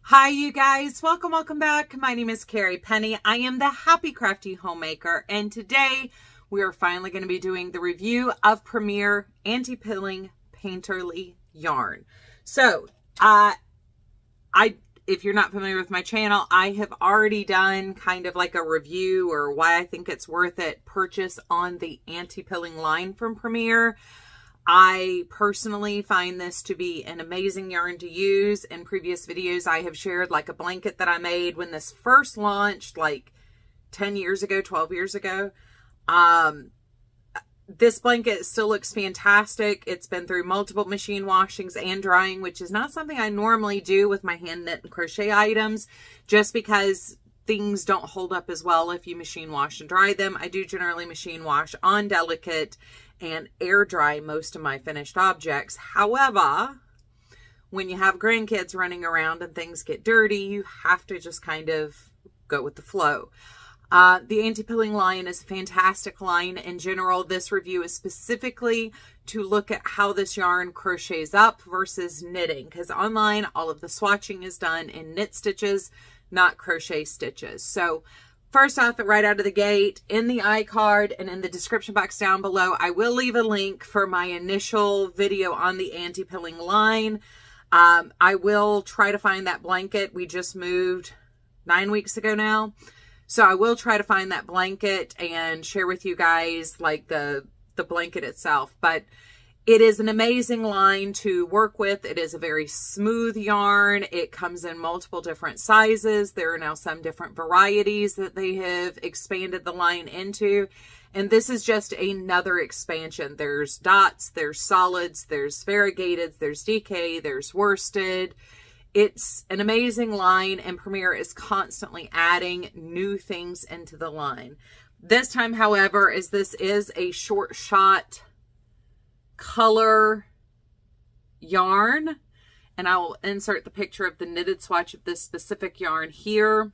Hi you guys, welcome back. My name is Carrie Penny. I am the Happy Crafty Homemaker, and today we are finally going to be doing the review of Premier Anti-Pilling Painterly yarn. So, if you're not familiar with my channel, I have already done kind of like a review or why I think it's worth it purchase on the anti-pilling line from Premier. I personally find this to be an amazing yarn to use. In previous videos, I have shared like a blanket that I made when this first launched like 10 years ago, 12 years ago. This blanket still looks fantastic. It's been through multiple machine washings and drying, which is not something I normally do with my hand knit and crochet items, just because things don't hold up as well if you machine wash and dry them. I do generally machine wash on delicate and air dry most of my finished objects. However, when you have grandkids running around and things get dirty, you have to just kind of go with the flow. The anti-pilling line is a fantastic line in general. This review is specifically to look at how this yarn crochets up versus knitting, because online all of the swatching is done in knit stitches, not crochet stitches. So first off, right out of the gate, in the iCard and in the description box down below, I will leave a link for my initial video on the anti-pilling line. I will try to find that blanket. We just moved 9 weeks ago now. So I will try to find that blanket and share with you guys like the blanket itself. But it is an amazing line to work with. It is a very smooth yarn. It comes in multiple different sizes. There are now some different varieties that they have expanded the line into. And this is just another expansion. There's dots, there's solids, there's variegated, there's DK, there's worsted. It's an amazing line, and Premier is constantly adding new things into the line. This time, however, as this is a short shot color yarn, and I will insert the picture of the knitted swatch of this specific yarn here.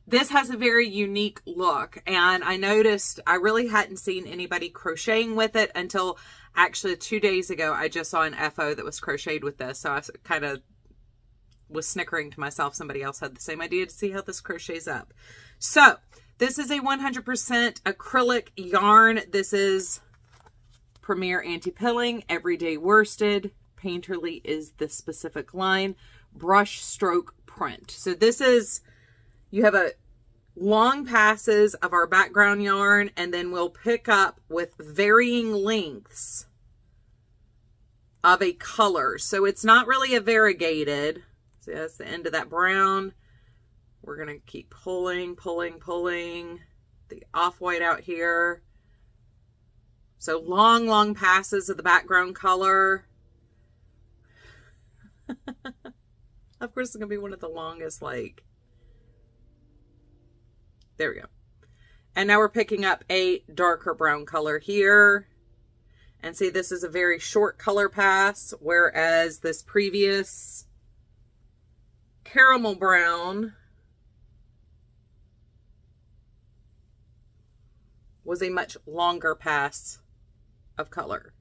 This has a very unique look, and I noticed I really hadn't seen anybody crocheting with it until actually 2 days ago. I just saw an FO that was crocheted with this, so I kind of was snickering to myself. Somebody else had the same idea to see how this crochets up. So this is a 100% acrylic yarn. This is Premier Anti-Pilling, Everyday Worsted. Painterly is the specific line. Brush stroke print. So this is, you have a long passes of our background yarn, and then we'll pick up with varying lengths of a color. So it's not really a variegated. So that's the end of that brown. We're going to keep pulling the off-white out here. So long passes of the background color. Of course, it's going to be one of the longest, like, there we go. And now we're picking up a darker brown color here. And see, this is a very short color pass, whereas this previous caramel brown was a much longer pass of color.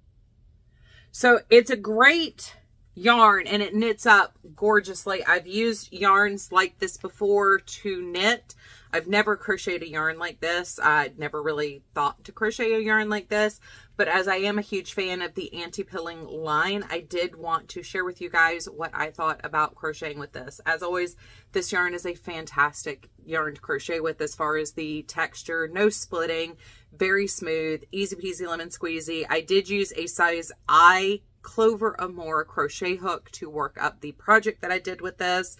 So it's a great yarn, and it knits up gorgeously. I've used yarns like this before to knit. I've never crocheted a yarn like this. I'd never really thought to crochet a yarn like this, but as I am a huge fan of the anti-pilling line, I did want to share with you guys what I thought about crocheting with this. As always, this yarn is a fantastic yarn to crochet with as far as the texture, no splitting, very smooth, easy peasy lemon squeezy. I did use a size I Clover Amore crochet hook to work up the project that I did with this.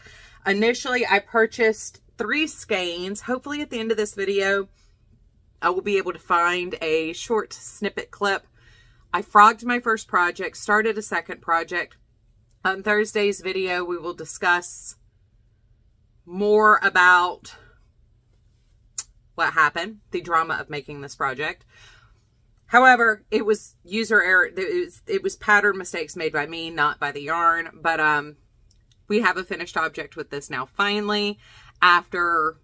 Initially, I purchased 3 skeins. Hopefully at the end of this video, I will be able to find a short snippet clip. I frogged my first project, started a second project. On Thursday's video, we will discuss more about what happened, the drama of making this project. However, it was user error. It was pattern mistakes made by me, not by the yarn. But we have a finished object with this now finally, after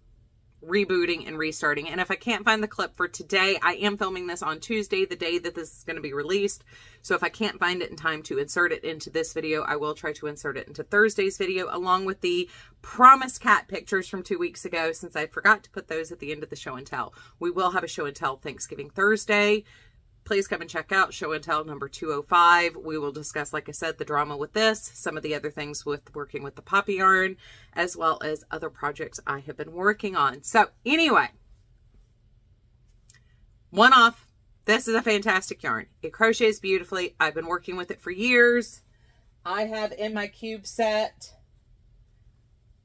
rebooting and restarting. And if I can't find the clip for today, I am filming this on Tuesday, the day that this is going to be released. So if I can't find it in time to insert it into this video, I will try to insert it into Thursday's video, along with the Promise Cat pictures from 2 weeks ago, since I forgot to put those at the end of the show and tell. We will have a show and tell Thanksgiving Thursday. Please come and check out show and tell number 205. We will discuss, like I said, the drama with this, some of the other things with working with the poppy yarn, as well as other projects I have been working on. So anyway, one off. This is a fantastic yarn. It crochets beautifully. I've been working with it for years. I have in my cube set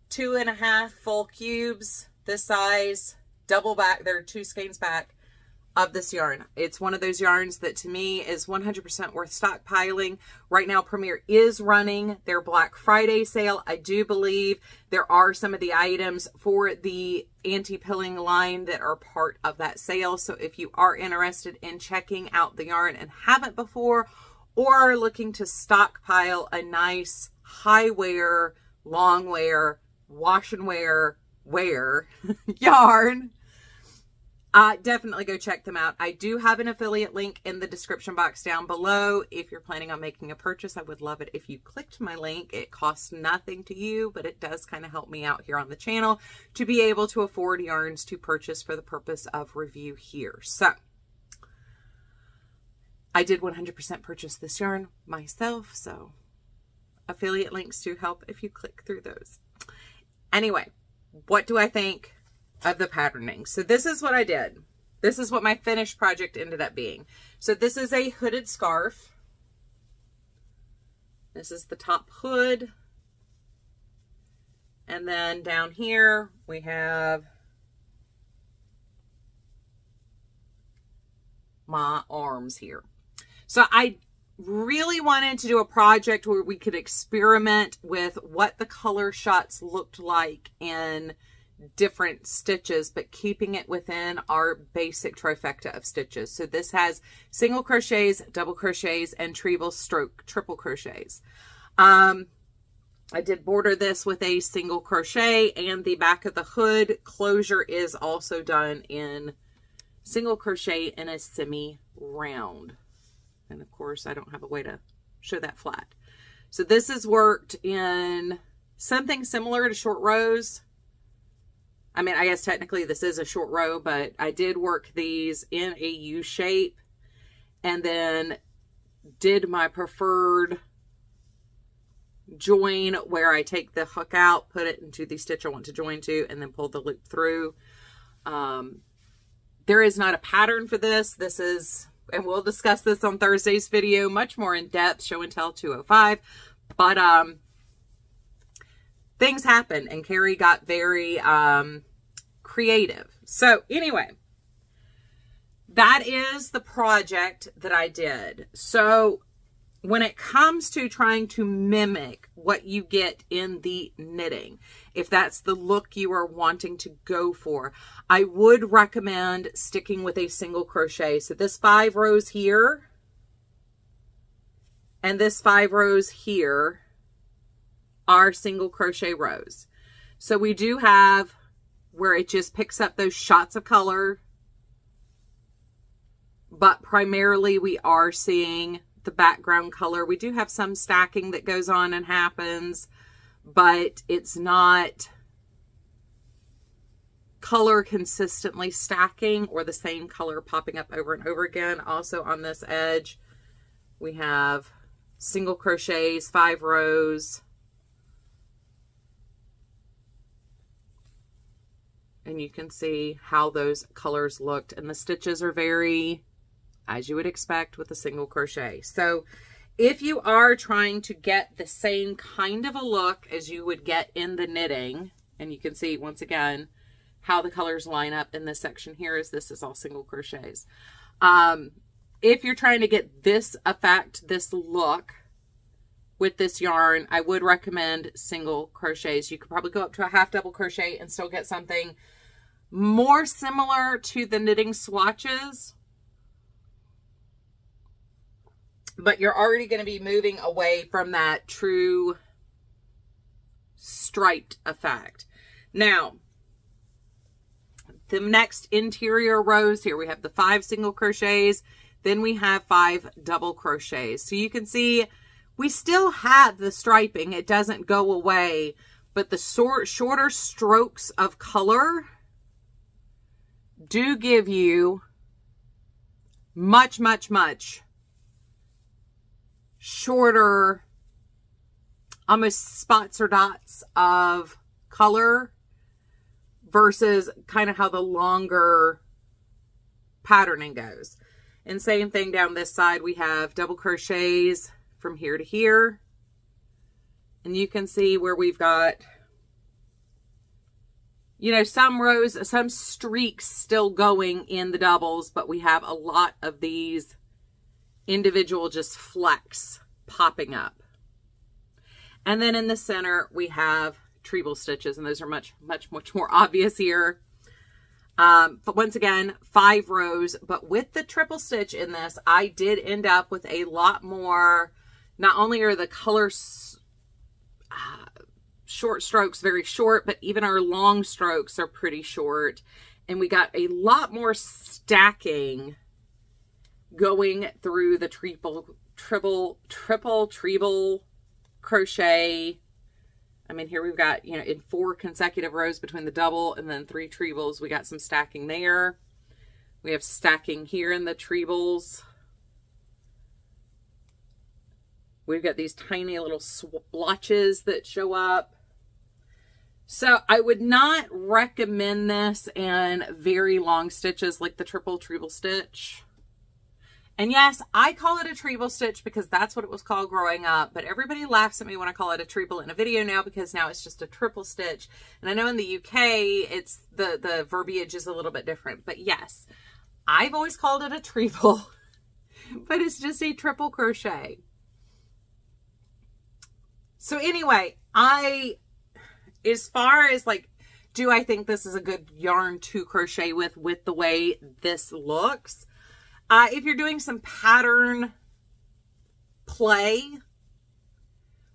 2.5 full cubes, this size, double back. There are 2 skeins back of this yarn. It's one of those yarns that to me is 100% worth stockpiling. Right now, Premier is running their Black Friday sale. I do believe there are some of the items for the anti-pilling line that are part of that sale. So if you are interested in checking out the yarn and haven't before, or are looking to stockpile a nice high wear, long wear, wash and wear yarn, definitely go check them out. I do have an affiliate link in the description box down below. If you're planning on making a purchase, I would love it if you clicked my link. It costs nothing to you, but it does kind of help me out here on the channel to be able to afford yarns to purchase for the purpose of review here. So I did 100% purchase this yarn myself, so affiliate links do help if you click through those. Anyway, what do I think of the patterning? So this is what I did. This is what my finished project ended up being. So this is a hooded scarf. This is the top hood. And then down here we have my arms here. So I really wanted to do a project where we could experiment with what the color shots looked like in different stitches, but keeping it within our basic trifecta of stitches. So this has single crochets, double crochets, and treble stroke triple crochets. I did border this with a single crochet, and the back of the hood closure is also done in single crochet in a semi round. And of course I don't have a way to show that flat. So this is worked in something similar to short rows. I mean, I guess technically this is a short row, but I did work these in a U shape and then did my preferred join where I take the hook out, put it into the stitch I want to join to, and then pull the loop through. There is not a pattern for this. This is, and we'll discuss this on Thursday's video much more in depth, show and tell 205. But things happen, and Carrie got very creative. So anyway, that is the project that I did. So when it comes to trying to mimic what you get in the knitting, if that's the look you are wanting to go for, I would recommend sticking with a single crochet. So this 5 rows here and this 5 rows here are single crochet rows. So we do have where it just picks up those shots of color, but primarily we are seeing the background color. We do have some stacking that goes on and happens, but it's not color consistently stacking or the same color popping up over and over again. Also on this edge, we have single crochets, 5 rows. And you can see how those colors looked. And the stitches are very, as you would expect with a single crochet. So if you are trying to get the same kind of a look as you would get in the knitting, and you can see once again how the colors line up in this section here, as this is all single crochets. If you're trying to get this effect, this look with this yarn, I would recommend single crochets. You could probably go up to a half double crochet and still get something more similar to the knitting swatches, but you're already going to be moving away from that true striped effect. Now, The next interior rows here, we have the 5 single crochets, then we have 5 double crochets. So you can see we still have the striping. It doesn't go away, but the shorter strokes of color do give you much, much, much shorter, almost spots or dots of color versus kind of how the longer patterning goes. And same thing down this side, we have double crochets from here to here. And you can see where we've got, you know, some rows, some streaks still going in the doubles, but we have a lot of these individual just flecks popping up. And then in the center, we have treble stitches, and those are much, much, much more obvious here. But once again, 5 rows, but with the triple stitch in this, I did end up with a lot more. Not only are the colors short strokes very short, but even our long strokes are pretty short. And we got a lot more stacking going through the triple crochet. I mean, here we've got, you know, in 4 consecutive rows between the double and then 3 trebles, we got some stacking there. We have stacking here in the trebles. We've got these tiny little splotches that show up. So I would not recommend this in very long stitches like the treble stitch. And yes, I call it a treble stitch because that's what it was called growing up, but everybody laughs at me when I call it a treble in a video now because now it's just a triple stitch. And I know in the UK, it's the verbiage is a little bit different, but yes, I've always called it a treble, but it's just a triple crochet. So anyway, as far as like, do I think this is a good yarn to crochet with the way this looks? If you're doing some pattern play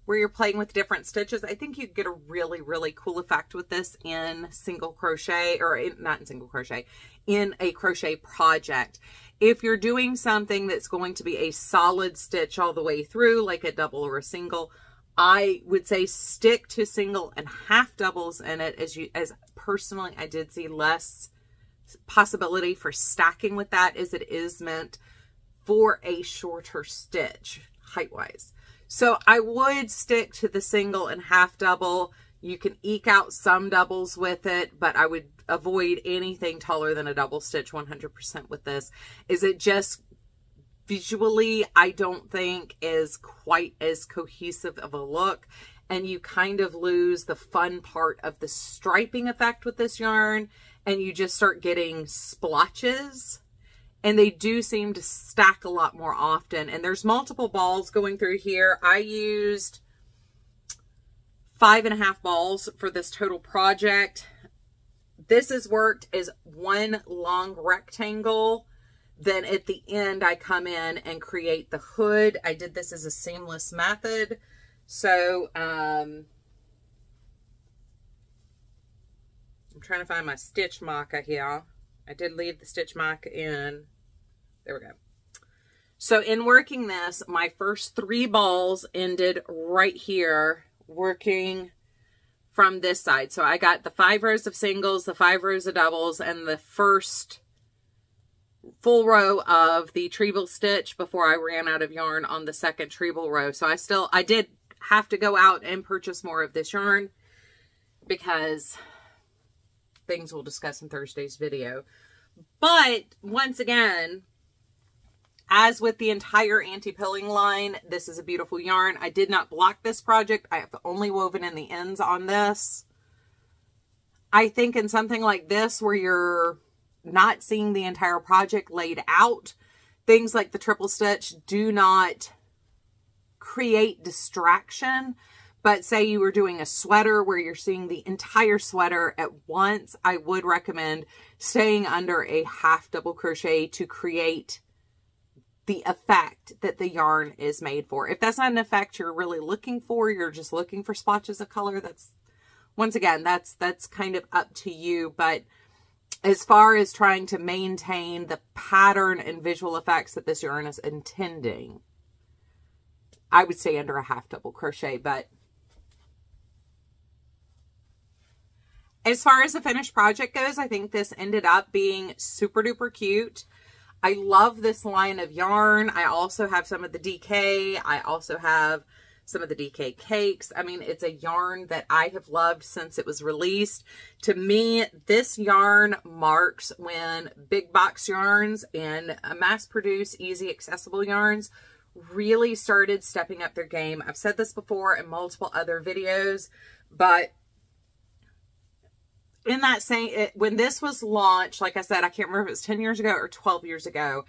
where you're playing with different stitches, I think you get a really, really cool effect with this in single crochet, or not in single crochet, in a crochet project. If you're doing something that's going to be a solid stitch all the way through, like a double or a single, I would say stick to single and half doubles in it, as personally I did see less possibility for stacking with that, as it is meant for a shorter stitch height wise. So I would stick to the single and half double. You can eke out some doubles with it, but I would avoid anything taller than a double stitch 100% with this. Is it just visually, I don't think is quite as cohesive of a look, and you kind of lose the fun part of the striping effect with this yarn, and you just start getting splotches, and they do seem to stack a lot more often. And there's multiple balls going through here. I used 5.5 balls for this total project. This is worked as one long rectangle. Then at the end, I come in and create the hood. I did this as a seamless method. So, I'm trying to find my stitch marker here. I did leave the stitch marker in. There we go. So in working this, my first 3 balls ended right here, working from this side. So I got the 5 rows of singles, the 5 rows of doubles, and the first full row of the treble stitch before I ran out of yarn on the second treble row. So I did have to go out and purchase more of this yarn because things we'll discuss in Thursday's video. But once again, as with the entire anti-pilling line, this is a beautiful yarn. I did not block this project. I have only woven in the ends on this. I think in something like this where you're not seeing the entire project laid out, things like the triple stitch do not create distraction. But say you were doing a sweater where you're seeing the entire sweater at once, I would recommend staying under a half double crochet to create the effect that the yarn is made for. If that's not an effect you're really looking for, you're just looking for splotches of color, that's, once again, that's kind of up to you. But as far as trying to maintain the pattern and visual effects that this yarn is intending, I would say under a half double crochet. But as far as the finished project goes, I think this ended up being super duper cute. I love this line of yarn. I also have some of the DK. I also have some of the DK cakes. I mean, it's a yarn that I have loved since it was released. To me, this yarn marks when big box yarns and mass-produced, easy, accessible yarns really started stepping up their game. I've said this before in multiple other videos, but in that same, when this was launched, like I said, I can't remember if it was 10 years ago or 12 years ago,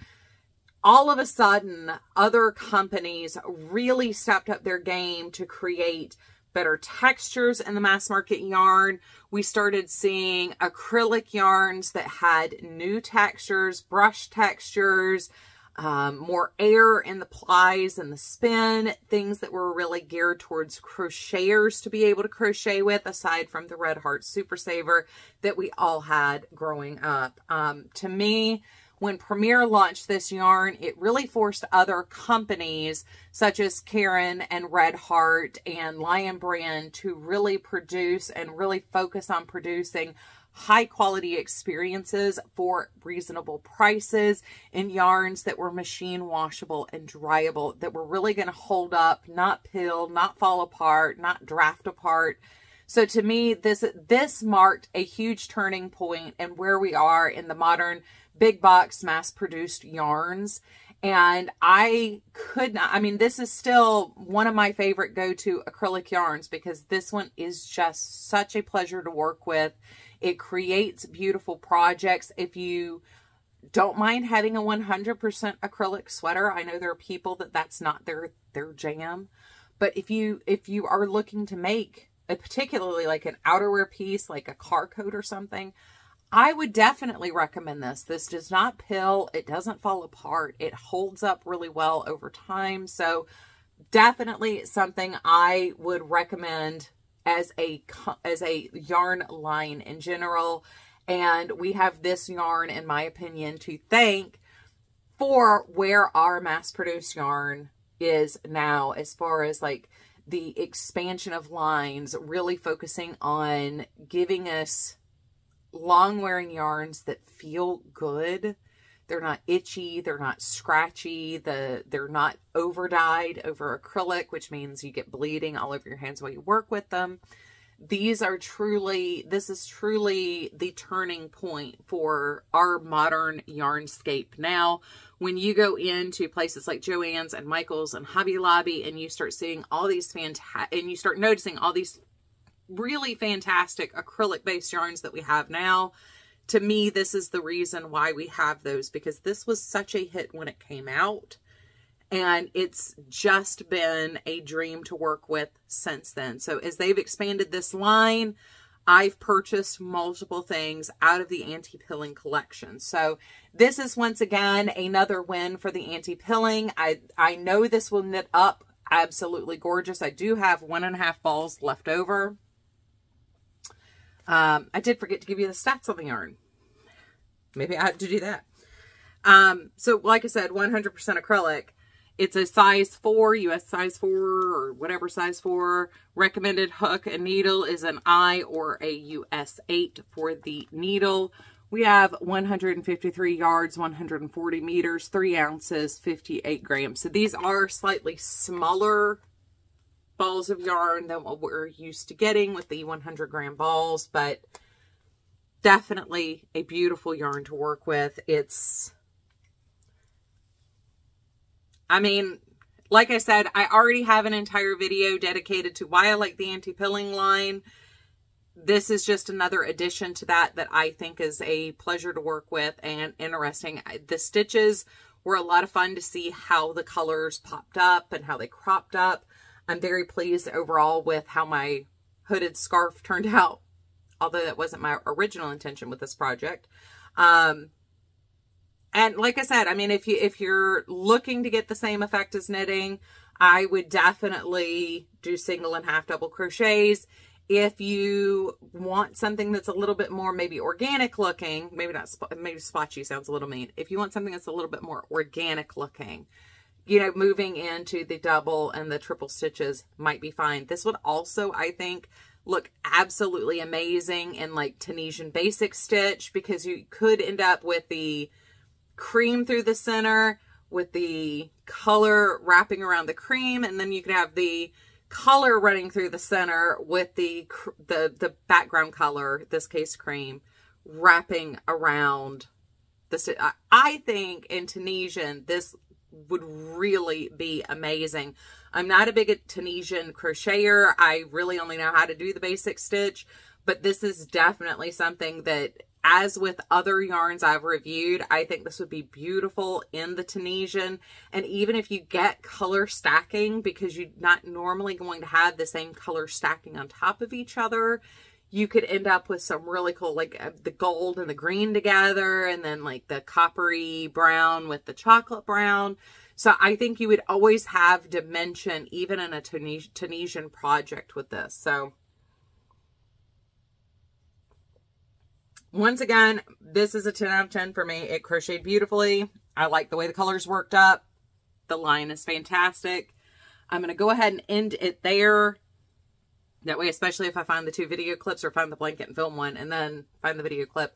all of a sudden, other companies really stepped up their game to create better textures in the mass market yarn. We started seeing acrylic yarns that had new textures, brush textures, more air in the plies and the spin, things that were really geared towards crocheters to be able to crochet with, aside from the Red Heart Super Saver that we all had growing up. To me, when Premier launched this yarn, it really forced other companies such as Karen and Red Heart and Lion Brand to really produce and really focus on producing high quality experiences for reasonable prices in yarns that were machine washable and dryable, that were really going to hold up, not pill, not fall apart, not draft apart. So to me, this marked a huge turning point in where we are in the modern big box mass-produced yarns. And I could not, I mean, this is still one of my favorite go-to acrylic yarns because this one is just such a pleasure to work with. It creates beautiful projects. If you don't mind having a 100% acrylic sweater, I know there are people that that's not their jam. But if you are looking to make a particularly like an outerwear piece, like a car coat or something, I would definitely recommend this. This does not pill. It doesn't fall apart. It holds up really well over time. So definitely something I would recommend as a yarn line in general. And we have this yarn, in my opinion, to thank for where our mass-produced yarn is now, as far as like the expansion of lines, really focusing on giving us long-wearing yarns that feel good. They're not itchy, they're not scratchy, they're not over-dyed over acrylic, which means you get bleeding all over your hands while you work with them. This is truly the turning point for our modern yarnscape now. When you go into places like Joann's and Michael's and Hobby Lobby and you start seeing all these and you start noticing all these really fantastic acrylic-based yarns that we have now, to me, this is the reason why we have those, because this was such a hit when it came out. And it's just been a dream to work with since then. So as they've expanded this line, I've purchased multiple things out of the anti-pilling collection. So this is once again another win for the anti-pilling. I know this will knit up absolutely gorgeous. I do have 1.5 balls left over. I did forget to give you the stats on the yarn. Maybe I have to do that. So like I said, 100% acrylic. It's a size 4, US size 4, or whatever size 4. Recommended hook and needle is an I or a US 8 for the needle. We have 153 yards, 140 meters, 3 ounces, 58 grams. So these are slightly smaller balls of yarn than what we're used to getting with the 100 gram balls, but definitely a beautiful yarn to work with. I mean, like I said, I already have an entire video dedicated to why I like the anti-pilling line. This is just another addition to that I think is a pleasure to work with and interesting. The stitches were a lot of fun to see how the colors popped up and how they cropped up. I'm very pleased overall with how my hooded scarf turned out, although that wasn't my original intention with this project. And like I said, I mean, if you're looking to get the same effect as knitting, I would definitely do single and half double crochets. If you want something that's a little bit more maybe organic looking, maybe not, maybe splotchy sounds a little mean. If you want something that's a little bit more organic looking, you know, moving into the double and the triple stitches might be fine. This would also, I think, look absolutely amazing in like Tunisian basic stitch, because you could end up with the cream through the center with the color wrapping around the cream, and then you could have the color running through the center with the background color, this case cream, wrapping around the I think in Tunisian this would really be amazing. I'm not a big Tunisian crocheter. I really only know how to do the basic stitch, but this is definitely something that, as with other yarns I've reviewed, I think this would be beautiful in the Tunisian. And even if you get color stacking, because you're not normally going to have the same color stacking on top of each other, you could end up with some really cool, like the gold and the green together, and then like the coppery brown with the chocolate brown. So I think you would always have dimension, even in a Tunisian project with this. So once again, this is a 10 out of 10 for me. It crocheted beautifully. I like the way the colors worked up. The line is fantastic. I'm going to go ahead and end it there. That way, especially if I find the 2 video clips, or find the blanket and film one and then find the video clip,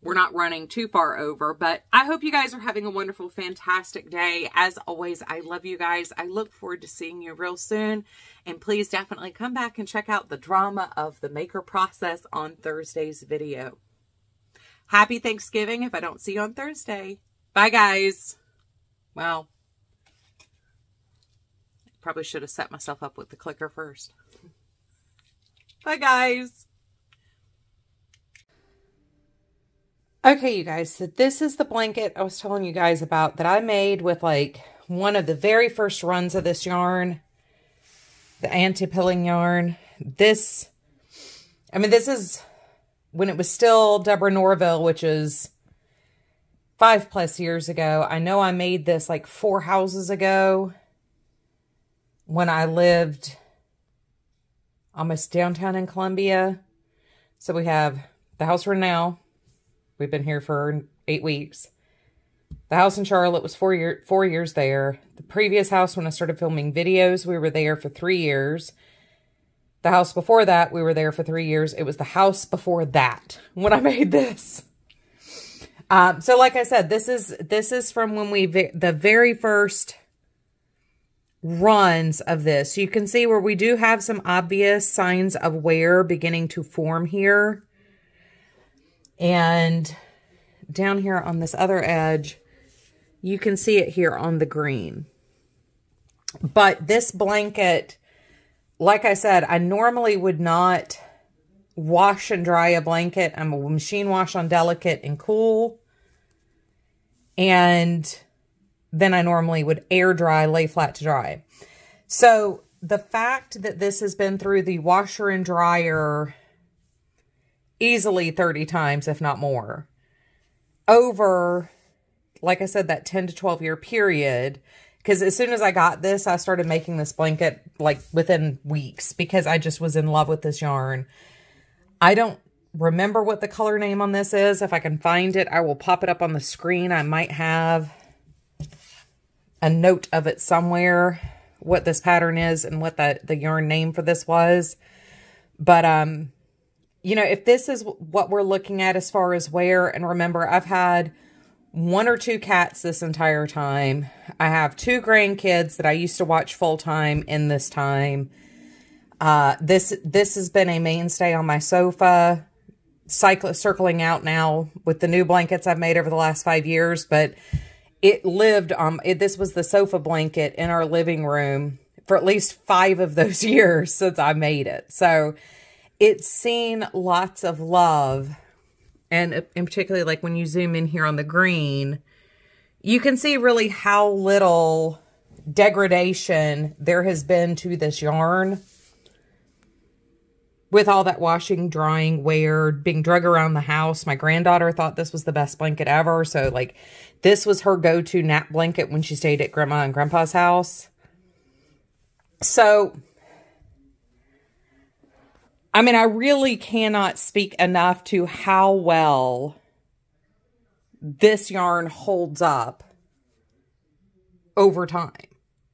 we're not running too far over. But I hope you guys are having a wonderful, fantastic day. As always, I love you guys. I look forward to seeing you real soon. And please definitely come back and check out the drama of the maker process on Thursday's video. Happy Thanksgiving if I don't see you on Thursday. Bye, guys. Well, probably should have set myself up with the clicker first. Bye, guys. Okay, you guys, so this is the blanket I was telling you guys about that I made with like one of the very first runs of this yarn, the anti-pilling yarn. This is when it was still Deborah Norville, which is 5+ years ago. I know I made this like 4 houses ago when I lived almost downtown in Columbia. So we have the house we're in now. We've been here for 8 weeks. The house in Charlotte was 4 years there. The previous house, when I started filming videos, we were there for 3 years. The house before that, we were there for 3 years. It was the house before that when I made this. So like I said, this is from when the very first runs of this. You can see where we do have some obvious signs of wear beginning to form here. And down here on this other edge, you can see it here on the green. But this blanket, like I said, I normally would not wash and dry a blanket. I'm a machine wash on delicate and cool. And then I normally would air dry, lay flat to dry. So the fact that this has been through the washer and dryer easily 30 times, if not more, over, like I said, that 10 to 12 year period. Because as soon as I got this, I started making this blanket like within weeks, because I just was in love with this yarn. I don't remember what the color name on this is. If I can find it, I will pop it up on the screen. I might have a note of it somewhere, what this pattern is and what the yarn name for this was. But, you know, if this is what we're looking at as far as wear, and remember, I've had 1 or 2 cats this entire time. I have 2 grandkids that I used to watch full time in this time. This has been a mainstay on my sofa, circling out now with the new blankets I've made over the last 5 years, but it lived on, this was the sofa blanket in our living room for at least 5 of those years since I made it. So it's seen lots of love. And in particular, like when you zoom in here on the green, you can see really how little degradation there has been to this yarn. With all that washing, drying, wear, being drug around the house. My granddaughter thought this was the best blanket ever. So like this was her go-to nap blanket when she stayed at Grandma and Grandpa's house. So I mean, I really cannot speak enough to how well this yarn holds up over time.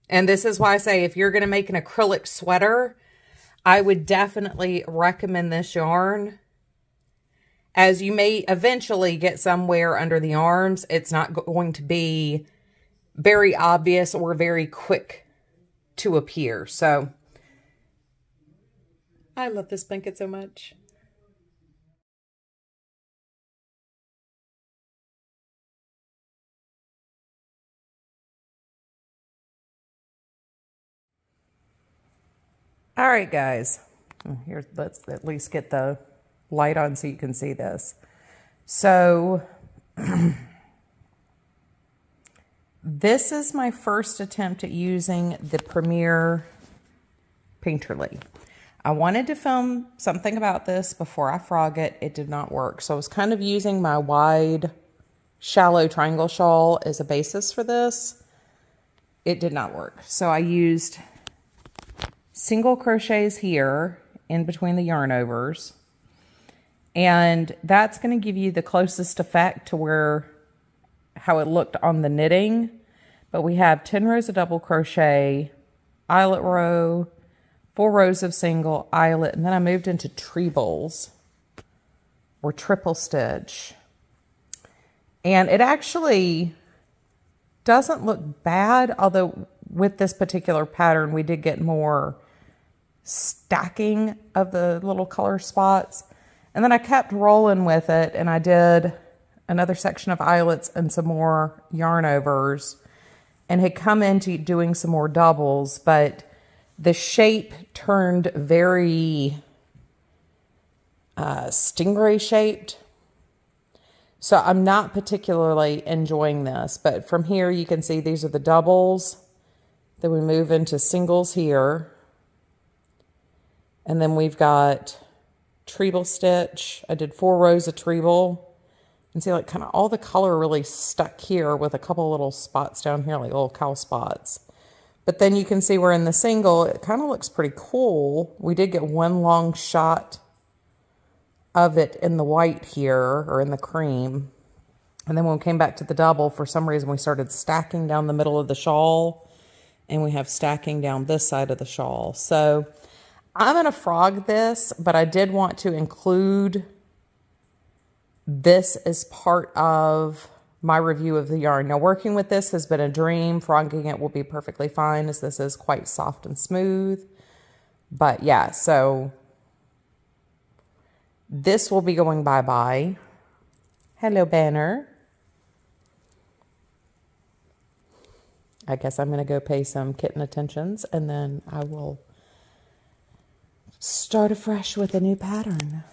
And this is why I say if you're going to make an acrylic sweater, I would definitely recommend this yarn. As you may eventually get somewhere under the arms, it's not going to be very obvious or very quick to appear. So I love this blanket so much. All right, guys. Here, let's at least get the light on so you can see this. So this is my first attempt at using the Premier painterly. I wanted to film something about this before I frog it. It did not work. So I was kind of using my wide, shallow triangle shawl as a basis for this. It did not work. So I used single crochets here in between the yarn overs. And that's going to give you the closest effect to how it looked on the knitting. But we have 10 rows of double crochet, eyelet row, 4 rows of single, eyelet, and then I moved into trebles or triple stitch. And it actually doesn't look bad, although with this particular pattern, we did get more stacking of the little color spots. And then I kept rolling with it, and I did another section of eyelets and some more yarn overs, and had come into doing some more doubles, but the shape turned very stingray shaped. So I'm not particularly enjoying this, but from here you can see these are the doubles. Then we move into singles here. And then we've got treble stitch. I did 4 rows of treble. And see, like, kind of all the color really stuck here with a couple little spots down here, like little cow spots. But then you can see we're in the single. It kind of looks pretty cool. We did get one long shot of it in the white here, or in the cream. And then when we came back to the double, for some reason we started stacking down the middle of the shawl. And we have stacking down this side of the shawl. So I'm going to frog this, but I did want to include this as part of my review of the yarn. Now, working with this has been a dream. Frogging it will be perfectly fine, as this is quite soft and smooth. But yeah, so this will be going bye-bye. Hello, Banner. I guess I'm going to go pay some kitten attentions, and then I will start afresh with a new pattern.